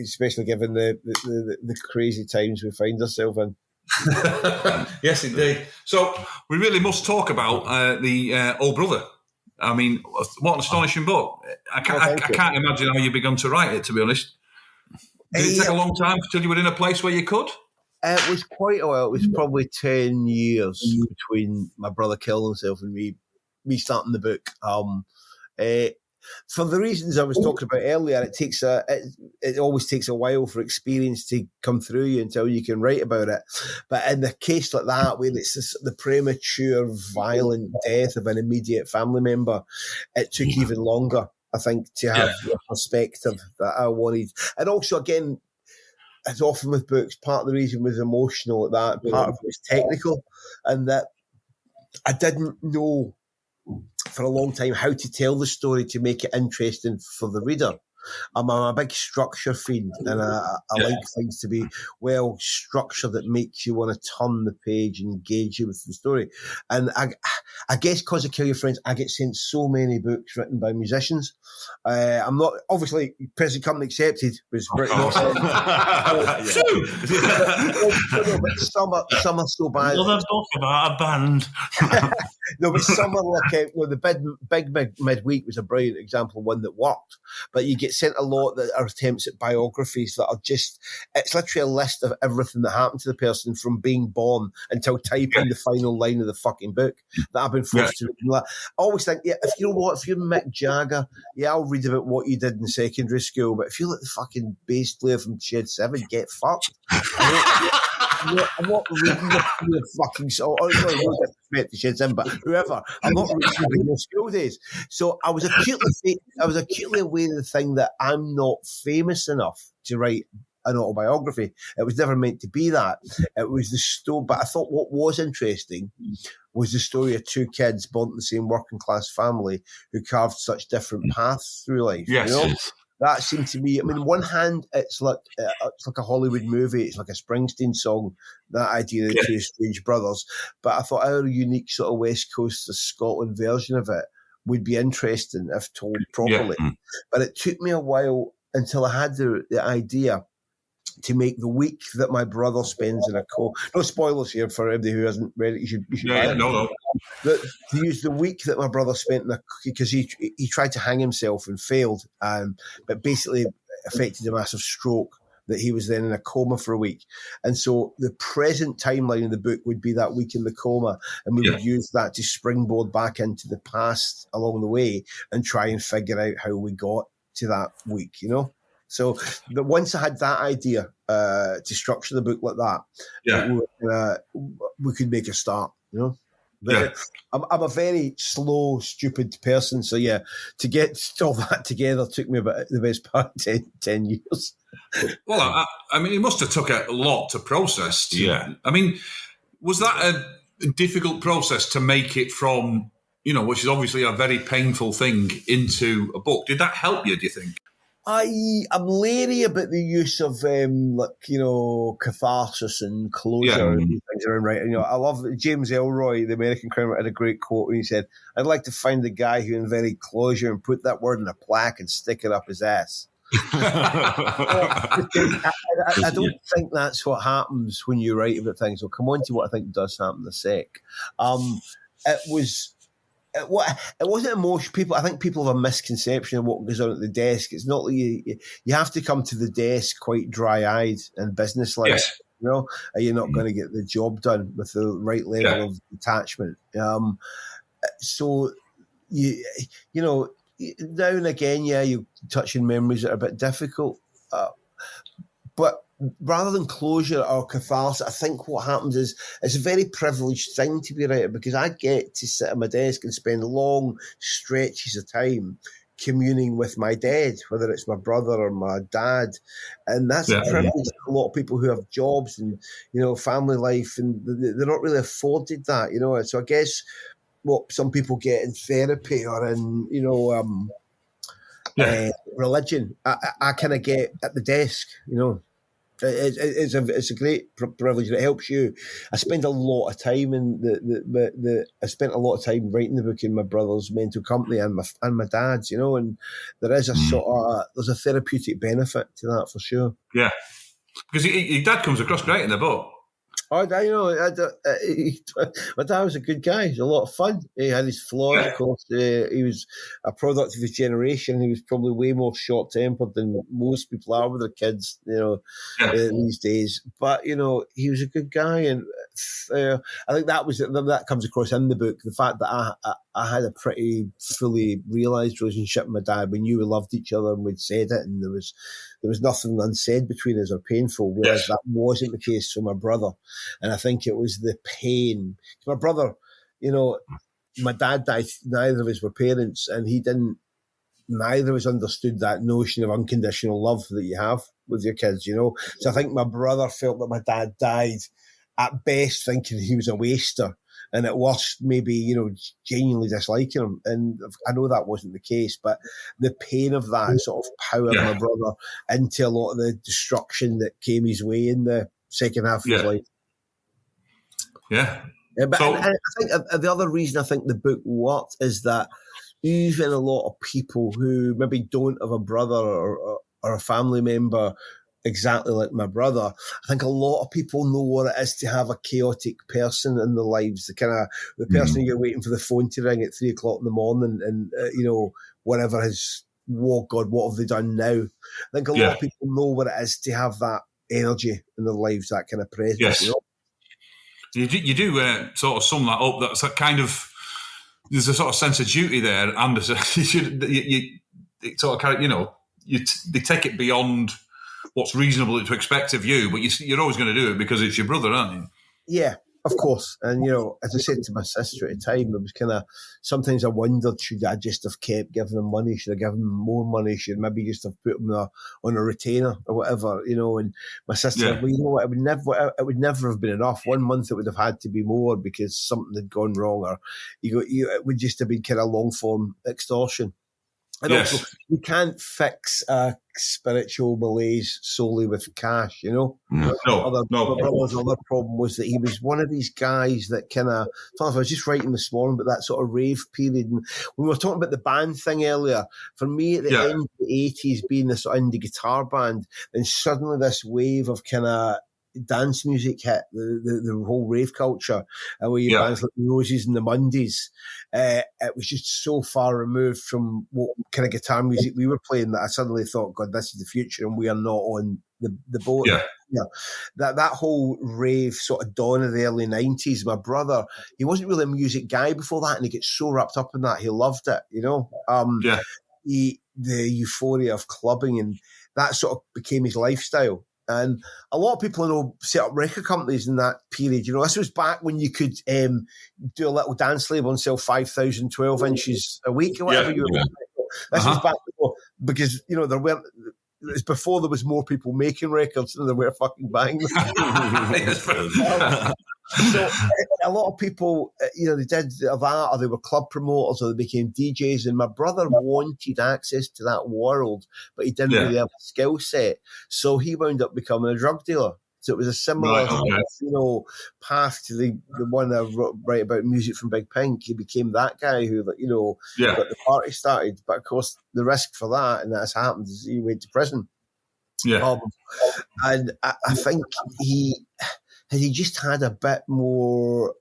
Especially given the crazy times we find ourselves in. Yes, indeed. So we really must talk about the Old Brother. I mean, what an astonishing book! I can't imagine how you began to write it. To be honest, did it take a long time until you were in a place where you could? It was quite a while. It was probably 10 years between my brother killing himself and me starting the book. for the reasons I was talking about earlier, it always takes a while for experience to come through you until you can write about it. But in the case like that, where it's the premature, violent death of an immediate family member, it took even longer, I think, to have the perspective that I wanted. And also, again, as often with books, part of the reason was emotional at that, part of it was technical, and that I didn't know for a long time how to tell the story to make it interesting for the reader. I'm a big structure fiend, and I like things to be well structured that makes you want to turn the page and engage you with the story. And I guess because of Kill Your Friends, I get sent so many books written by musicians. I'm not, obviously, Present Company Accepted was pretty much. But some are so bad. Another book about a band. No, but some are like, the big midweek was a brilliant example of one that worked. But you get sent a lot that are attempts at biographies that are just, it's literally a list of everything that happened to the person from being born until typing the final line of the fucking book that I've been forced to read. I always think, if you know what, if you're Mick Jagger, I'll read about what you did in secondary school, but if you're like the fucking bass player from Shed 7, get fucked. I'm not reading the fucking song. Oh, sorry, no disrespect to Shed 7, but whoever. I'm not reading your school days. So I was acutely aware of the thing that I'm not famous enough to write an autobiography. It was never meant to be that. It was the story. But I thought what was interesting was the story of two kids born in the same working class family who carved such different paths through life. Yes. You know? That seemed to me, I mean, on one hand, it's like a Hollywood movie. It's like a Springsteen song, that idea of the two strange brothers. But I thought our unique sort of West Coast of Scotland version of it would be interesting if told properly. Yeah. But it took me a while until I had the idea to make the week that my brother spends in a coma. No spoilers here for everybody who hasn't read it. You should buy it. No. To use the week that my brother spent in because he tried to hang himself and failed, but basically affected a massive stroke that he was then in a coma for a week. And so the present timeline of the book would be that week in the coma, and we would use that to springboard back into the past along the way and try and figure out how we got to that week, you know? So once I had that idea to structure the book like that, we could make a start, you know? But I'm a very slow, stupid person. So, to get all that together took me about the best part of 10 years. Well, I mean, it must have took a lot to process. I mean, was that a difficult process to make it from, which is obviously a very painful thing, into a book? Did that help you, do you think? I'm leery about the use of catharsis and closure and things around writing. I love James Elroy, the American criminal, had a great quote when he said, "I'd like to find the guy who invented closure and put that word in a plaque and stick it up his ass." I don't think that's what happens when you write about things. I'll come on to what I think does happen in a sec. It wasn't emotional. People, I think people have a misconception of what goes on at the desk. It's not like you have to come to the desk quite dry-eyed and businesslike. Or you're not going to get the job done with the right level of detachment. So now and again, you're touching memories that are a bit difficult, but rather than closure or catharsis, I think what happens is it's a very privileged thing to be a writer, because I get to sit at my desk and spend long stretches of time communing with my dead, whether it's my brother or my dad. And that's a privilege for a lot of people who have jobs and, family life, and they're not really afforded that, So I guess what some people get in therapy or in, religion, I kind of get at the desk, It's a great privilege. It helps you. I spend a lot of time I spent a lot of time writing the book in my brother's mental company and my dad's, and there is a there's a therapeutic benefit to that for sure. Yeah, because your dad comes across great in the book. My dad was a good guy. He was a lot of fun. He had his flaws, of course. He was a product of his generation. He was probably way more short-tempered than most people are with their kids, these days. But, he was a good guy. And I think that comes across in the book. The fact that I had a pretty fully realised relationship with my dad. We knew we loved each other and we'd said it, and there was nothing unsaid between us or painful. Whereas that wasn't the case for my brother, and I think it was the pain. My brother, my dad died. Neither of us were parents, and he didn't. Neither of us understood that notion of unconditional love that you have with your kids, So I think my brother felt that my dad died at best thinking he was a waster, and at worst maybe, genuinely disliking him. And I know that wasn't the case, but the pain of that sort of powered my brother into a lot of the destruction that came his way in the second half of his life. Yeah. But and I think the other reason I think the book worked is that even a lot of people who maybe don't have a brother or a family member exactly like my brother, I think a lot of people know what it is to have a chaotic person in their lives, the person you're waiting for the phone to ring at 3:00 in the morning and, whatever has, God, what have they done now? I think a lot of people know what it is to have that energy in their lives, that kind of presence. Yes. You do sort of sum that up. That's a kind of, there's a sort of sense of duty there, and they take it beyond what's reasonable to expect of you, but you're always going to do it because it's your brother, aren't you? Yeah, of course. And, as I said to my sister at the time, it was kind of, sometimes I wondered, should I just have kept giving him money? Should I give him more money? Should I maybe just have put him on a retainer or whatever, and my sister said, well, what, it would never have been enough. 1 month it would have had to be more because something had gone wrong, or it would just have been kind of long-form extortion. And also, you can't fix a spiritual malaise solely with cash, No. My brother's other problem was that he was one of these guys that kind of, I was just writing this morning about that sort of rave period. And when we were talking about the band thing earlier, for me at the end of the 80s being this sort of indie guitar band, then suddenly this wave of kind of dance music hit, the whole rave culture, and where you bands like the Roses and the Mondays, it was just so far removed from what kind of guitar music we were playing that I suddenly thought, God, this is the future, and we are not on the boat. That whole rave sort of dawn of the early 90s. My brother, he wasn't really a music guy before that, and he gets so wrapped up in that, he loved it. The euphoria of clubbing, and that sort of became his lifestyle. And a lot of people set up record companies in that period. This was back when you could do a little dance label and sell 5,000 12 inches a week or whatever you were. This was back before, because, there weren't, it was before there was more people making records than there were fucking buying them. So a lot of people, they did that, or they were club promoters, or they became DJs. And my brother wanted access to that world, but he didn't really have a skill set. So he wound up becoming a drug dealer. So it was a similar path to the one I write about, Music from Big Pink. He became that guy who, got the party started. But of course, the risk for that, and that's happened, is he went to prison. And I think had he just had a bit more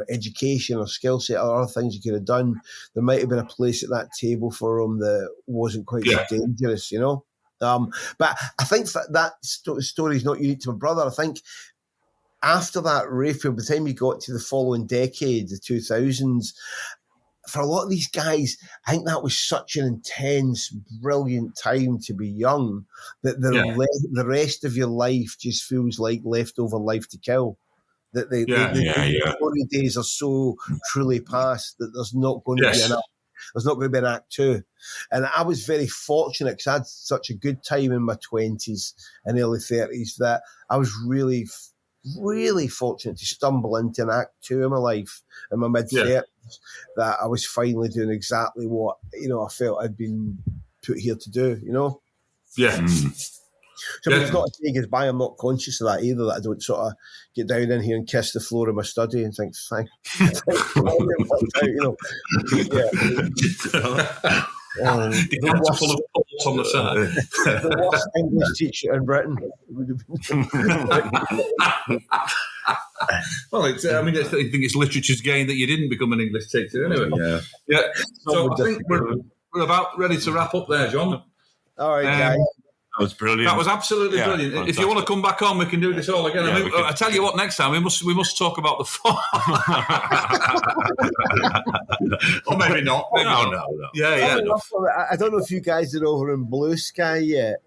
education or skill set or other things he could have done, there might have been a place at that table for him that wasn't quite so dangerous, But I think that story is not unique to my brother. I think after that rave period, by the time you got to the following decade, the 2000s, for a lot of these guys, I think that was such an intense, brilliant time to be young that the rest of your life just feels like leftover life to kill. That the glory days are so truly past that there's not going to be an act two. And I was very fortunate because I had such a good time in my 20s and early 30s that I was really, really fortunate to stumble into an act two in my life in my mid-30s, that I was finally doing exactly what, I felt I'd been put here to do, So it's not to say goodbye. I'm not conscious of that either, that I don't sort of get down in here and kiss the floor of my study and think, thanks. The full of bolts on the side. The worst English teacher in Britain would have been. Well, I think it's literature's gain that you didn't become an English teacher anyway. So I think we're about ready to wrap up there, John. All right, guys. was brilliant. That was absolutely brilliant. Fantastic. If you want to come back on, we can do this all again. Yeah, I tell you what, next time we must talk about the fall. Or maybe not. Maybe no. not. Yeah. I don't know if you guys are over in Blue Sky yet,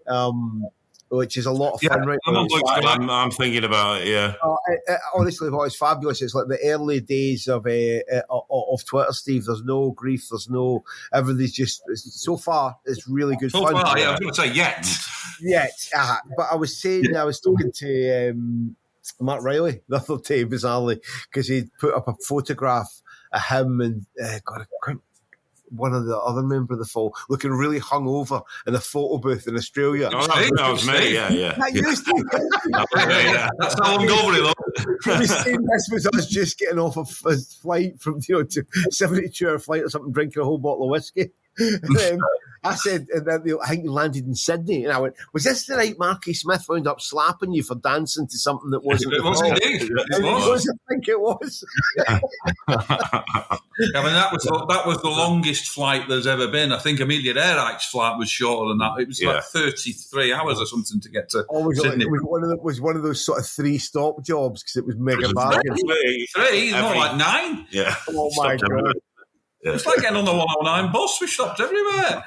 which is a lot of fun, right? I'm thinking about it. Yeah. Honestly, it's fabulous. It's like the early days of Twitter, Steve. There's no grief. There's no everything's just so far. It's really good fun. Far, yeah. I was going to say yet. But I was saying I was talking to Matt Riley the other day, bizarrely, because he put up a photograph of him and one of the other member of the Fall looking really hungover in a photo booth in Australia. Oh, that was me. Yeah. That used to. That's how hungover he looked. This was us just getting off a flight from to 72-hour flight or something, drinking a whole bottle of whiskey. I said, and then I think you landed in Sydney, and I went, "Was this the night Marky Smith wound up slapping you for dancing to something that wasn't?" It was indeed. It was. I think it was. I mean, that was the longest flight there's ever been. I think Amelia Earhart's flight was shorter than that. It was like 33 hours or something to get to Sydney. It was one of those sort of 3-stop jobs because it was mega bargain. Three, more like 9. Yeah. Oh my God. Yeah. It's like getting on the 109 bus. We stopped everywhere.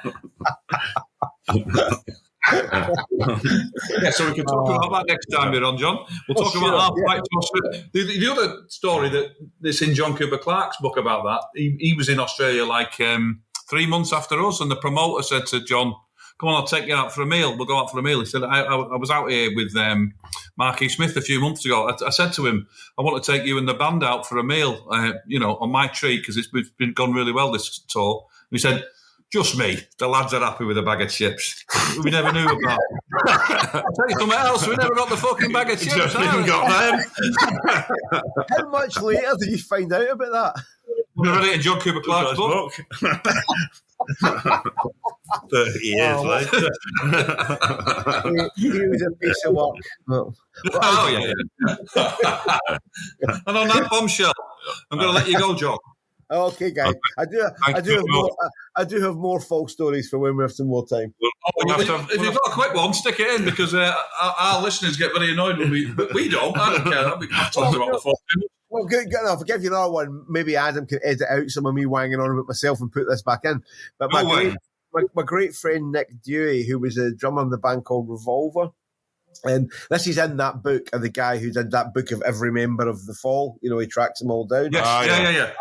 So we can talk about that next time we're on, John. We'll talk about our flight to Australia. The other story that's in John Cooper Clarke's book about that, he was in Australia like 3 months after us, and the promoter said to John, "Come on, I'll take you out for a meal. We'll go out for a meal." He said, I was out here with Marky Smith a few months ago. I said to him, "I want to take you and the band out for a meal, on my treat, because it's gone really well, this tour." And he said, "Just me. The lads are happy with a bag of chips." We never knew about it. I'll tell you something else. We never got the fucking bag of chips. Just even got them. How much later did you find out about that? We read it in John Cooper Clarke's book. 30 years later. He was a piece of work. Yeah. And on that bombshell, I'm going to let you go, John. Okay, guys. I do have more folk stories for when we have some more time. If you've got a quick one, stick it in, because our listeners get very annoyed when we don't. I don't care. I've talked about the folk. Well, good enough. I'll give you another one. Maybe Adam can edit out some of me wanging on about myself and put this back in. But my great friend Nick Dewey, who was a drummer in the band called Revolver, and this is in that book of the guy who did that book of every member of the Fall. He tracks them all down. Yes.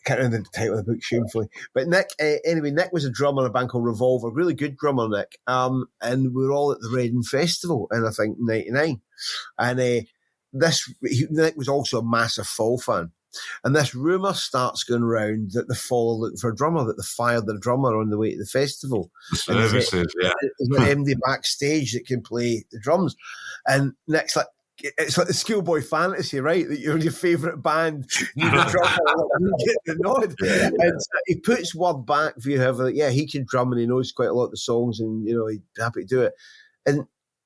Can't remember the title of the book, shamefully. But Nick was a drummer in a band called Revolver, really good drummer, Nick. And we were all at the Reading Festival in, I think, 99. And Nick was also a massive Fall fan. And this rumour starts going round that the Fall are looking for a drummer, that they fired their drummer on the way to the festival. Services, There's an MD backstage that can play the drums. And Nick's like, it's like the schoolboy fantasy, right? That you're your favourite band, you get the nod. And so he puts word back for you, however, he can drum and he knows quite a lot of the songs, and he's happy to do it. And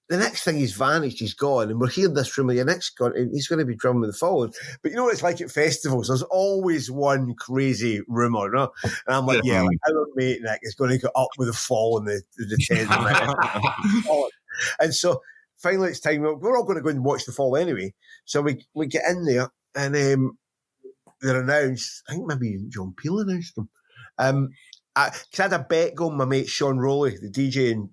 the next thing he's vanished, he's gone, and we're hearing this rumour. Your next gone, he's going to be drumming with the Fall. But you know what it's like at festivals? There's always one crazy rumour, no? And I'm like, our mate Nick is going to go up with the Fall in the tent. And so finally, it's time. We're all going to go and watch the Fall anyway. So we get in there, and they're announced. I think maybe John Peel announced them. Because I had a bet going, my mate Sean Rowley, the DJ, and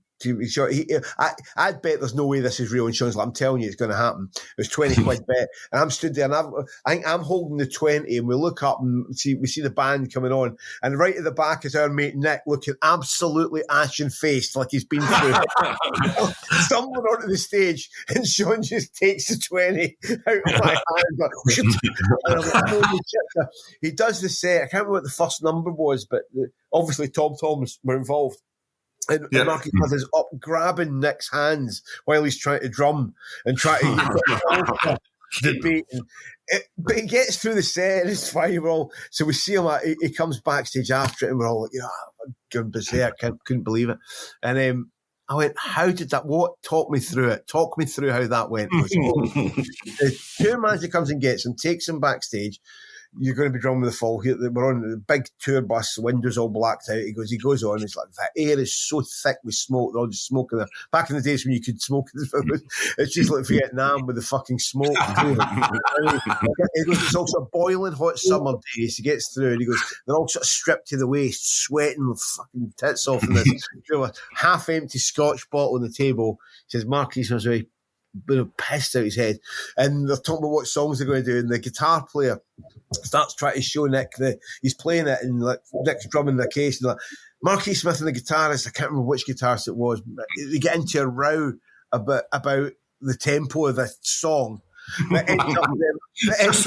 I'd bet there's no way this is real. And Sean's like, I'm telling you, it's going to happen. It was 20 quid bet, and I'm stood there, and I think I'm holding the 20, and we look up and we see the band coming on, and right at the back is our mate Nick, looking absolutely ashen faced, like he's been through stumbling onto the stage, and Sean just takes the 20 out of my hand. And I'm like, holy shit. He does the set. I can't remember what the first number was, but obviously Tom Thomas were involved. And Marky Smith is up grabbing Nick's hands while he's trying to drum and trying to debate. But he gets through the set and it's fine. So we see him, he comes backstage after it, and we're all like, I'm going berserk. Couldn't believe it. And I went, how did that, talk me through it. Talk me through how that went. The tour manager comes and gets him, takes him backstage. you're going to be drumming with the Fall. We're on the big tour bus, the windows all blacked out. He goes on, it's like, the air is so thick with smoke, they're all just smoking there. Back in the days when you could smoke, it's just like Vietnam with the fucking smoke. He goes, it's also a boiling hot summer day. He gets through and he goes, they're all sort of stripped to the waist, sweating with fucking tits off in this half-empty Scotch bottle on the table. He says, Mark Eastman's very pissed out his head, and they're talking about what songs they're going to do, and the guitar player starts trying to show Nick that he's playing it, and like Nick's drumming the case, and like Marky Smith and the guitarist, I can't remember which guitarist it was, they get into a row about the tempo of the song. It ends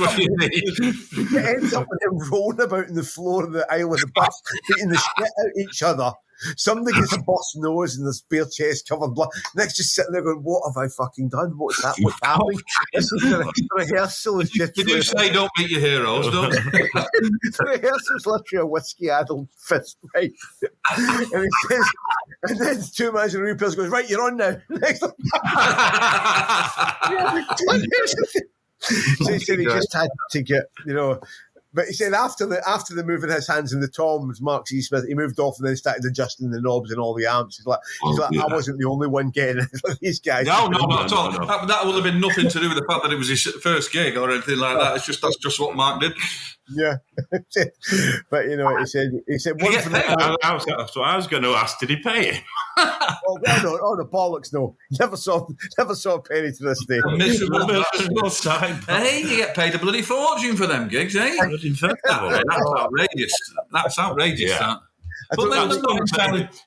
up with them rolling about in the floor of the aisle of the bus, beating the shit out of each other. Somebody gets a bust nose and there's bare chest covered blood. Next, just sitting there going, "What have I fucking done? What's that? What's happening?" This is the rehearsal. Did you say don't meet your heroes? Don't. The rehearsal's literally a whiskey-addled fist fight. And he says, and then the two managers and repairs goes, "Right, you're on now." Next. So he said he just had to get, But he said after the moving his hands in the toms, Mark C. Smith, he moved off and then started adjusting the knobs and all the amps. He's like, I wasn't the only one getting it. These guys. No, not at all. No. That will have been nothing to do with the fact that it was his first gig or anything like that. That's just what Mark did. Yeah, but he said one for the. So I was going to ask, did he pay him? Oh no, bollocks, no. Never saw a penny to this day. Hey, you get paid a bloody fortune for them gigs, eh? That's outrageous. That's outrageous. Yeah. That. But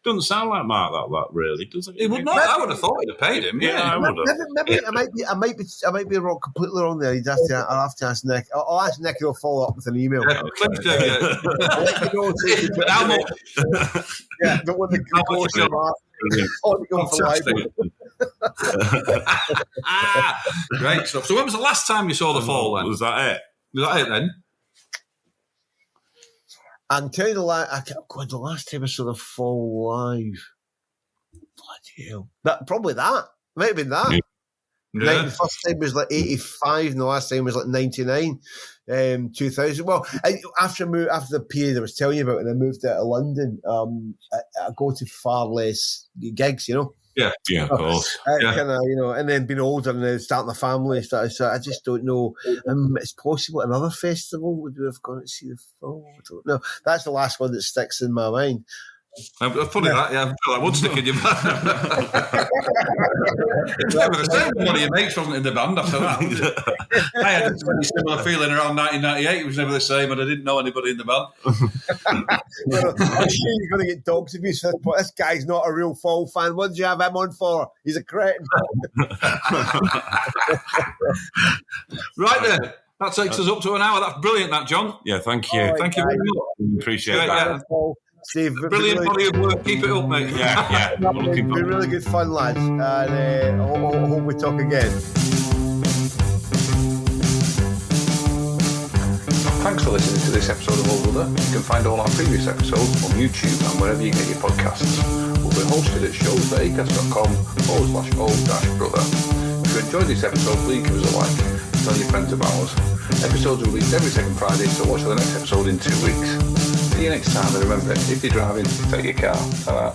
doesn't sound like Mark that really, does it? It would not. I would have thought he'd have paid him. Yeah, I would have. Maybe I might be wrong, completely wrong there. I'll have to ask Nick. I'll ask Nick. He'll follow up with an email. Yeah, please do. Yeah. Don't want the Great stuff. So when was the last time you saw the Fall then? Was that it? Was that it then? I'm telling you the last time I saw the Fall live. Bloody hell. Probably that. Might have been that. Yeah. The first time was like 85 and the last time was like 99, 2000. Well, after the period I was telling you about when I moved out of London, I go to far less gigs, Yeah, of course. And then being older and then starting a family, so I just don't know. It's possible another festival would we have gone to see the Fall? I don't know. That's the last one that sticks in my mind. Funny that, yeah. That would stick in your mind. It's never the same. One of your mates wasn't in the band after that. I had a very similar feeling around 1998. It was never the same, and I didn't know anybody in the band. I'm sure you're going to get dogs abuse for this, but this guy's not a real Fall fan. What did you have him on for? He's a cretin. Right then. That takes us up to an hour. That's brilliant, that, John. Yeah, thank you. Thank you very much. Appreciate that. Yeah. Steve, brilliant body of work. Keep it up, mate. Yeah. It's been really good fun, lads. And I hope we talk again. Thanks for listening to this episode of Old Brother. You can find all our previous episodes on YouTube and wherever you get your podcasts. We'll be hosted at shows.acast.com/old-brother. If you enjoyed this episode, please give us a like and tell your friends about us. Episodes are released every second Friday, so watch for the next episode in 2 weeks. See you next time, and remember, if you're driving, take your car. Ta-ra.